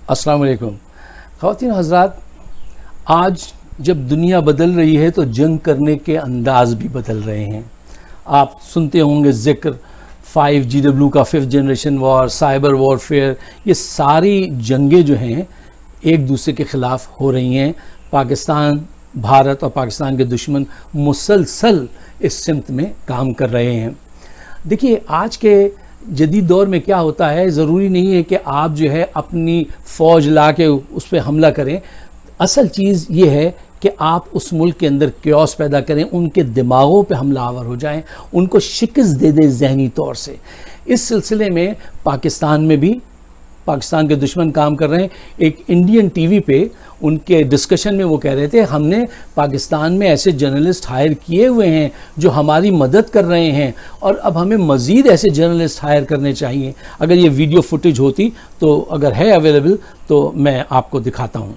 السلام علیکم خواتین حضرات. آج جب دنیا بدل رہی ہے تو جنگ کرنے کے انداز بھی بدل رہے ہیں. آپ سنتے ہوں گے ذکر 5GW کا 5th جنریشن وار, سائبر وارفیئر, یہ ساری جنگیں جو ہیں ایک دوسرے کے خلاف ہو رہی ہیں. پاکستان, بھارت اور پاکستان کے دشمن مسلسل اس سمت میں کام کر رہے ہیں. دیکھیے آج کے جدید دور میں کیا ہوتا ہے, ضروری نہیں ہے کہ آپ جو ہے اپنی فوج لا کے اس پہ حملہ کریں. اصل چیز یہ ہے کہ آپ اس ملک کے اندر کیوس پیدا کریں, ان کے دماغوں پہ حملہ آور ہو جائیں, ان کو شکست دے دیں ذہنی طور سے. اس سلسلے میں پاکستان میں بھی پاکستان کے دشمن کام کر رہے ہیں. ایک انڈین ٹی وی پہ ان کے ڈسکشن میں وہ کہہ رہے تھے ہم نے پاکستان میں ایسے جرنلسٹ ہائر کیے ہوئے ہیں جو ہماری مدد کر رہے ہیں, اور اب ہمیں مزید ایسے جرنلسٹ ہائر کرنے چاہیے. اگر یہ ویڈیو فوٹیج ہوتی تو اگر ہے اویلیبل تو میں آپ کو دکھاتا ہوں.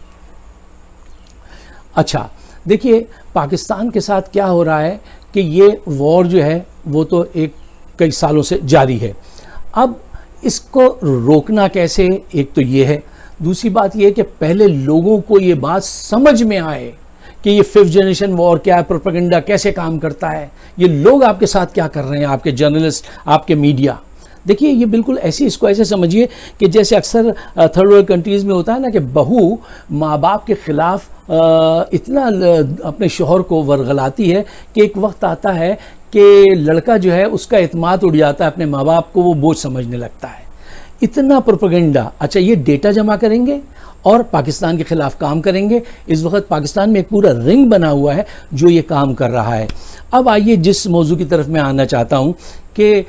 اچھا دیکھیے پاکستان کے ساتھ کیا ہو رہا ہے کہ یہ وار جو ہے وہ تو کئی سالوں سے جاری ہے. اب اس کو روکنا کیسے, ایک تو یہ ہے. دوسری بات یہ ہے کہ پہلے لوگوں کو یہ بات سمجھ میں آئے کہ یہ 5th جنریشن وار کیا ہے, پروپیگنڈا کیسے کام کرتا ہے, یہ لوگ آپ کے ساتھ کیا کر رہے ہیں, آپ کے جرنلسٹ, آپ کے میڈیا. دیکھیے یہ بالکل اس کو ایسے سمجھیے کہ جیسے اکثر تھرڈ ورلڈ کنٹریز میں ہوتا ہے نا کہ بہو ماں باپ کے خلاف اتنا اپنے شوہر کو ورغلاتی ہے کہ ایک وقت آتا ہے کہ لڑکا جو ہے اس کا اعتماد اڑ جاتا ہے, اپنے ماں باپ کو وہ بوجھ سمجھنے لگتا ہے. اتنا پروپیگنڈا. اچھا یہ ڈیٹا جمع کریں گے اور پاکستان کے خلاف کام کریں گے. اس وقت پاکستان میں ایک پورا رنگ بنا ہوا ہے جو یہ کام کر رہا ہے. اب آئیے جس موضوع کی طرف میں آنا چاہتا ہوں کہ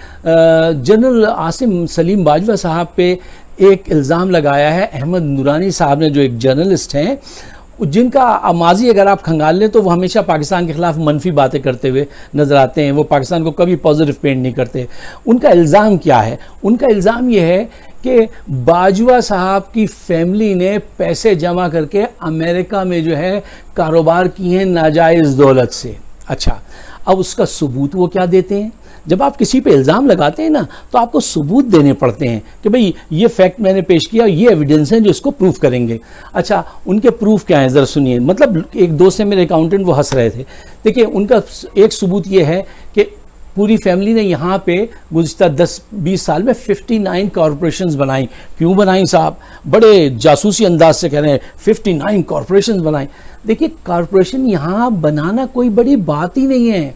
جنرل عاصم سلیم باجوہ صاحب پہ ایک الزام لگایا ہے احمد نورانی صاحب نے, جو ایک جرنلسٹ ہیں جن کا ماضی اگر آپ کھنگال لیں تو وہ ہمیشہ پاکستان کے خلاف منفی باتیں کرتے ہوئے نظر آتے ہیں. وہ پاکستان کو کبھی پازیٹیو پینٹ نہیں کرتے. ان کا الزام کیا ہے؟ ان کا الزام یہ ہے کہ باجوہ صاحب کی فیملی نے پیسے جمع کر کے امریکہ میں جو ہے کاروبار کیے ہیں ناجائز دولت سے. اچھا اب اس کا ثبوت وہ کیا دیتے ہیں؟ جب آپ کسی پہ الزام لگاتے ہیں نا تو آپ کو ثبوت دینے پڑتے ہیں کہ بھئی یہ فیکٹ میں نے پیش کیا, یہ ایویڈنس ہیں جو اس کو پروف کریں گے. اچھا ان کے پروف کیا ہیں ذرا سنیے. مطلب ایک دوست ہے میرے اکاؤنٹنٹ, وہ ہنس رہے تھے. دیکھیں ان کا ایک ثبوت یہ ہے کہ پوری فیملی نے یہاں پہ گزشتہ 10-20 سال میں 59 کارپوریشنز بنائیں. کیوں بنائیں صاحب؟ بڑے جاسوسی انداز سے کہہ رہے ہیں 59 کارپوریشنز بنائیں. دیکھیے کارپوریشن یہاں بنانا کوئی بڑی بات ہی نہیں ہے.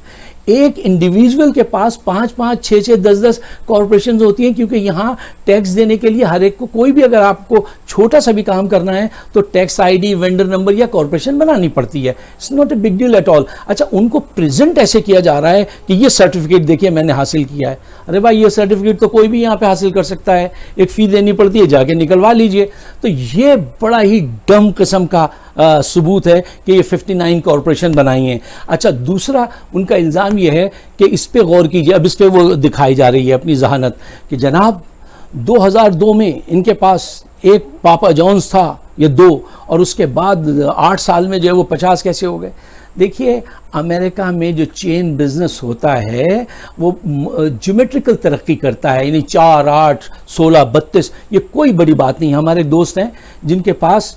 ایک انڈیویجول کے پاس 5-5, 6-6, 10-10 کارپوریشنز ہوتی ہیں, کیونکہ یہاں ٹیکس دینے کے لیے ہر ایک کو, کوئی بھی اگر آپ کو چھوٹا سا بھی کام کرنا ہے تو tax I D, vendor number یا کارپوریشن بنانی پڑتی ہے. It's not a big deal at all. اچھا ان کو پریزنٹ ایسے کیا جا رہا ہے کہ یہ سرٹیفکیٹ دیکھیے میں نے حاصل کیا ہے. ارے بھائی یہ سرٹیفکیٹ تو کوئی بھی یہاں پہ حاصل کر سکتا ہے, ایک فی دینی پڑتی ہے, جا کے نکلوا لیجئے. تو یہ بڑا ہی ڈم قسم کا ثبوت ہے کہ یہ 59 کارپوریشن بنائی ہیں. اچھا دوسرا ان کا الزام یہ ہے کہ اس پہ غور کیجئے. اب اس پہ وہ دکھائی جا رہی ہے اپنی ذہانت کہ جناب 2002 میں ان کے پاس ایک پاپا جونز تھا, یہ 2, اور اس کے بعد 8 سال میں جو ہے وہ 50 کیسے ہو گئے. دیکھیے امریکہ میں جو چین بزنس ہوتا ہے وہ جیومیٹریکل ترقی کرتا ہے, یعنی 4, 8, 16, 32, یہ کوئی بڑی بات نہیں. ہمارے دوست ہیں جن کے پاس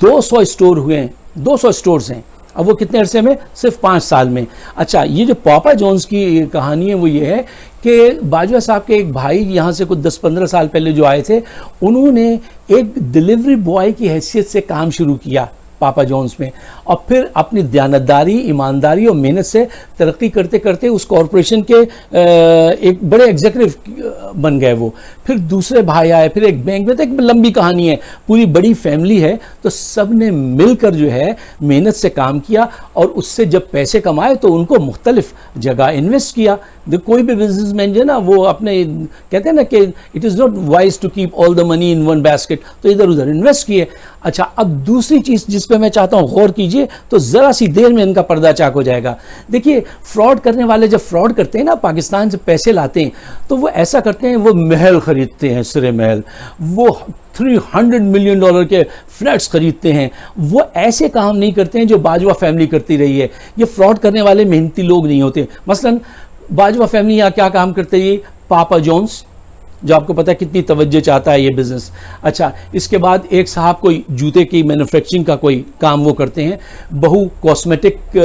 200 اسٹور ہوئے ہیں, 200 اسٹورز ہیں. اب وہ کتنے عرصے میں؟ صرف 5 سال میں. اچھا یہ جو پاپا جونز کی کہانی ہے وہ یہ ہے کہ باجوہ صاحب کے ایک بھائی یہاں سے کچھ 10-15 سال پہلے جو آئے تھے, انہوں نے ایک ڈیلیوری بوائے کی حیثیت سے کام شروع کیا پاپا جونز میں, اور پھر اپنی دیانتداری, ایمانداری اور محنت سے ترقی کرتے کرتے اس کارپوریشن کے ایک بڑے ایگزیکٹو بن گئے وہ. پھر دوسرے بھائی آئے, پھر ایک بینک میں, تو ایک لمبی کہانی ہے, پوری بڑی فیملی ہے. تو سب نے مل کر جو ہے محنت سے کام کیا, اور اس سے جب پیسے کمائے تو ان کو مختلف جگہ انویسٹ کیا. کوئی بھی بزنس مین جو ہے نا وہ اپنے کہتے ہیں نا کہ it is not wise to keep all the money in one basket, تو ادھر ادھر انویسٹ کیے. اچھا اب دوسری چیز جس پہ میں چاہتا ہوں غور کیجئے تو ذرا سی دیر میں ان کا پردہ چاک ہو جائے گا. دیکھیے فراڈ کرنے والے جب فراڈ کرتے ہیں نا, پاکستان سے پیسے لاتے ہیں تو وہ ایسا کرتے ہیں, وہ محل خریدتے ہیں, سرے محل, وہ $300 ملین کے فلیٹس خریدتے ہیں. وہ ایسے کام نہیں کرتے ہیں جو باجوہ فیملی کرتی رہی ہے. یہ فراڈ کرنے والے محنتی لوگ نہیں ہوتے. مثلا باجوہ فیملی یہاں کیا کام کرتے ہیں؟ پاپا جونز جو آپ کو پتہ ہے کتنی توجہ چاہتا ہے یہ بزنس. اچھا اس کے بعد ایک صاحب کوئی جوتے کی مینوفیکچرنگ کا کوئی کام وہ کرتے ہیں, بہو کاسمیٹک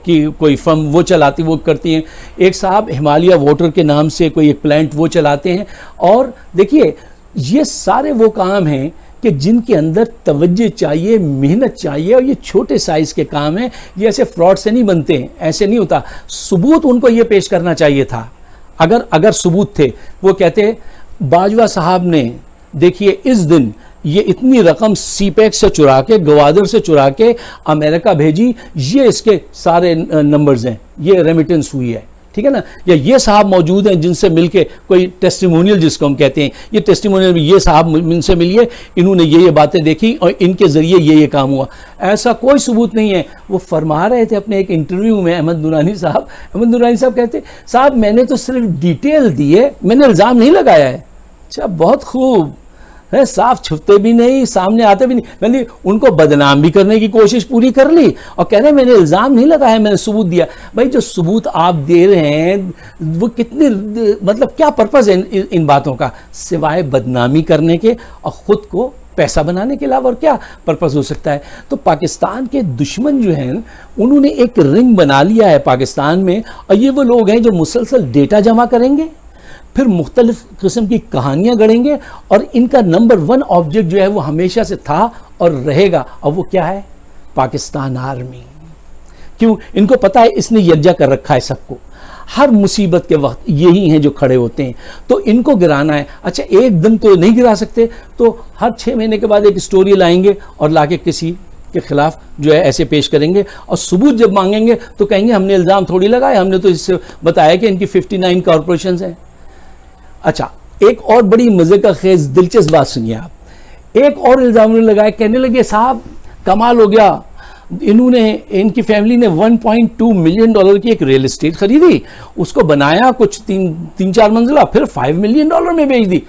کی کوئی فرم وہ چلاتی وہ کرتی ہیں, ایک صاحب ہمالیہ واٹر کے نام سے کوئی ایک پلانٹ وہ چلاتے ہیں. اور دیکھیے یہ سارے وہ کام ہیں کہ جن کے اندر توجہ چاہیے, محنت چاہیے, اور یہ چھوٹے سائز کے کام ہیں, یہ ایسے فراڈ سے نہیں بنتے ہیں, ایسے نہیں ہوتا. ثبوت ان کو یہ پیش کرنا چاہیے تھا, اگر ثبوت تھے. وہ کہتے باجوہ صاحب نے دیکھیے اس دن یہ اتنی رقم سی پیک سے چرا کے, گوادر سے چرا کے امریکہ بھیجی, یہ اس کے سارے نمبرز ہیں, یہ ریمیٹنس ہوئی ہے, ٹھیک ہے نا. یا یہ صاحب موجود ہیں جن سے مل کے کوئی ٹیسٹیمونیل جس کو ہم کہتے ہیں, یہ ٹیسٹیمونیل یہ صاحب ان سے ملیے, انہوں نے یہ باتیں دیکھی اور ان کے ذریعے یہ کام ہوا. ایسا کوئی ثبوت نہیں ہے. وہ فرما رہے تھے اپنے ایک انٹرویو میں احمد نورانی صاحب کہتے صاحب میں نے تو صرف ڈیٹیل دی ہے, میں نے الزام نہیں لگایا ہے. اچھا بہت خوب ہے, صاف چھپتے بھی نہیں, سامنے آتے بھی نہیں. میں نے ان کو بدنام بھی کرنے کی کوشش پوری کر لی اور کہہ رہے ہیں میں نے الزام نہیں لگایا, میں نے ثبوت دیا. بھائی جو ثبوت آپ دے رہے ہیں وہ کتنی, مطلب کیا پرپز ہے ان باتوں کا, سوائے بدنامی کرنے کے اور خود کو پیسہ بنانے کے علاوہ اور کیا پرپز ہو سکتا ہے. تو پاکستان کے دشمن جو ہیں انہوں نے ایک رنگ بنا لیا ہے پاکستان میں, اور یہ وہ لوگ ہیں جو مسلسل ڈیٹا جمع کریں گے, پھر مختلف قسم کی کہانیاں گڑھیں گے, اور ان کا نمبر 1 آبجیکٹ جو ہے وہ ہمیشہ سے تھا اور رہے گا, اور وہ کیا ہے, پاکستان آرمی. کیوں, ان کو پتا ہے اس نے یکجا کر رکھا ہے سب کو, ہر مصیبت کے وقت یہی ہیں جو کھڑے ہوتے ہیں, تو ان کو گرانا ہے. اچھا ایک دن تو نہیں گرا سکتے, تو ہر 6 مہینے کے بعد ایک سٹوری لائیں گے اور لا کے کسی کے خلاف جو ہے ایسے پیش کریں گے, اور ثبوت جب مانگیں گے تو کہیں گے ہم نے الزام تھوڑی لگایا, ہم نے تو اس سے بتایا کہ ان کی 59 کارپوریشنز ہیں. اچھا ایک اور بڑی مزے کا خیز دلچسپ بات سنیے آپ. ایک اور الزام نے لگایا, کہنے لگے صاحب کمال ہو گیا, انہوں نے, ان کی فیملی نے $1.2 ملین کی ایک ریل اسٹیٹ خریدی, اس کو بنایا کچھ 3-4 منزلہ, پھر $5 ملین میں بیچ دی.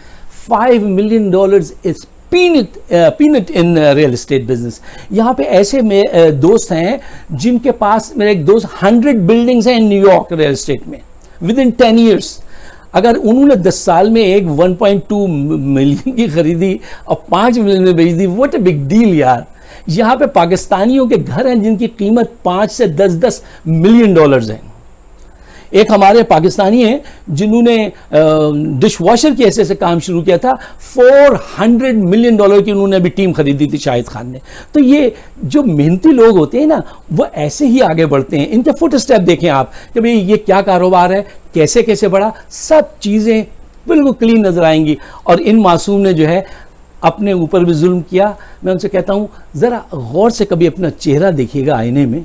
$5 million is spent in real estate business. یہاں پہ ایسے دوست ہیں جن کے پاس, میرے ایک دوست 100 بلڈنگز ہیں نیو یارک ریل اسٹیٹ میں ودن 10 ایئرس. اگر انہوں نے 10 سال میں ایک 1.2 ملین کی خریدی اور 5 ملین میں بیچ دی, واٹ اے بگ ڈیل یار. یہاں پہ پاکستانیوں کے گھر ہیں جن کی قیمت 5 سے 10 ملین ڈالرز ہیں. ایک ہمارے پاکستانی ہیں جنہوں نے ڈش واشر کی ایسے سے کام شروع کیا تھا, $400 ملین کی انہوں نے ابھی ٹیم خریدی تھی شاہد خان نے. تو یہ جو محنتی لوگ ہوتے ہیں نا وہ ایسے ہی آگے بڑھتے ہیں. ان کے فٹ اسٹیپ دیکھیں آپ کہ بھئی یہ کیا کاروبار ہے, کیسے کیسے بڑھا, سب چیزیں بالکل کلین نظر آئیں گی. اور ان معصوم نے جو ہے اپنے اوپر بھی ظلم کیا. میں ان سے کہتا ہوں ذرا غور سے کبھی اپنا چہرہ دیکھیے گا آئینے میں,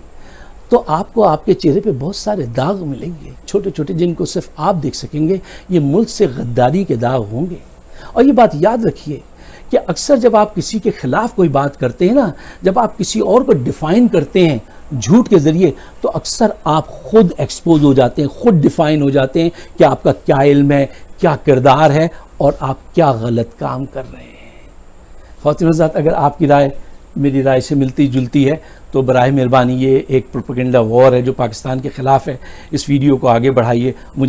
تو آپ کو آپ کے چہرے پہ بہت سارے داغ ملیں گے, چھوٹے چھوٹے, جن کو صرف آپ دیکھ سکیں گے. یہ ملک سے غداری کے داغ ہوں گے. اور یہ بات یاد رکھیے کہ اکثر جب آپ کسی کے خلاف کوئی بات کرتے ہیں نا, جب آپ کسی اور کو ڈیفائن کرتے ہیں جھوٹ کے ذریعے, تو اکثر آپ خود ایکسپوز ہو جاتے ہیں, خود ڈیفائن ہو جاتے ہیں کہ آپ کا کیا علم ہے, کیا کردار ہے, اور آپ کیا غلط کام کر رہے ہیں. خواتین حضرات, اگر آپ کی رائے میری رائے سے ملتی جلتی ہے تو براہ مہربانی یہ ایک پروپیگنڈا وار ہے جو پاکستان کے خلاف ہے, اس ویڈیو کو آگے بڑھائیے. مجھے